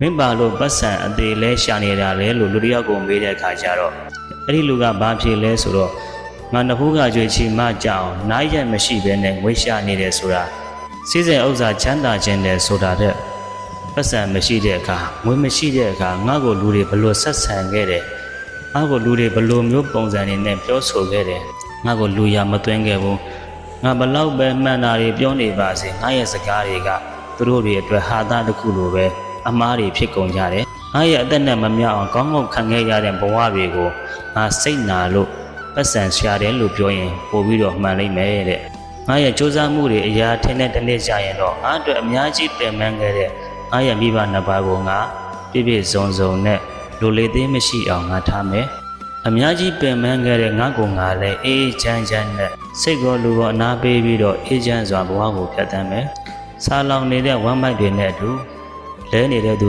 မင်းပါလို့ပတ်စံအသေးလဲရှာနေတာလဲလို့လူတယောက်ကိုမေးတဲ့အခါကျတော့အဲ့ဒီလူကဘာဖြစ်လဲဆိုတော့ငါနှဖိုးကကြွေချီမကြအောင်နိုင်ရက်မရှိဘဲနဲ့ငွေရှာနေတယ်ဆိုတာစီးစိမ်ဥစ္စာချမ်းသာခြင်းတယ်ဆိုတာတဲ့ပတ်စံမရှိတဲ့အခါငွေမရှိတဲ့အခါငါ့ကိုလူတွေဘလို့ဆက်ဆံခဲ့တယ်ငါ့ကိုလူတွေဘလို့မျိုးပုံစံတွေနဲ့ပြောဆိုခဲ့တယ်ငါ့ကိုလူရမသွင်းခဲ့ဘူးငါဘလောက်ပဲမှန်တာတွေပြောနေပါစေငါရဲ့စကားတွေကသူတို့တွေအတွက်ဟာသားတစ်ခုလိုပဲအမားတွေဖြစ်ကုန်ကြတယ်ငါရဲ့အသက်နဲ့မမြောက်အောင်ကောင်းကောင်းခံခဲ့ရတဲ့ဘဝတွေကိုငါစိတ်နာလို့ပတ်စံရှာတယ်လို့ပြောရင်ပို့ပြီးတော့မှန်လိမ့်မယ်တဲ့ငါရဲ့စူးစမ်းမှုတွေအရာထင်တဲ့တစ်နေ့ကြာရင်တော့ငါအတွက်အများကြီးပင်ပန်းခဲ့တဲ့ငါရဲ့မိဘနှစ်ပါးကိုငါပြည့်ပြည့်စုံစုံနဲ့လူလေးသေးမရှိအောင်ငါထားမယ်အများကြီးပင်ပန်းခဲ့တဲ့ငါကိုငါလည်းအေးချမ်းချမ်းနဲ့စိတ်ကောလူကောအနာပေးပြီးတော့အေးချမ်းစွာဘဝကိုဖြတ်သန်းမယ်ဆာလောင်နေတဲ့ဝမ်းမိုက်တွေနဲ့အတူလဲနေတဲ့သူ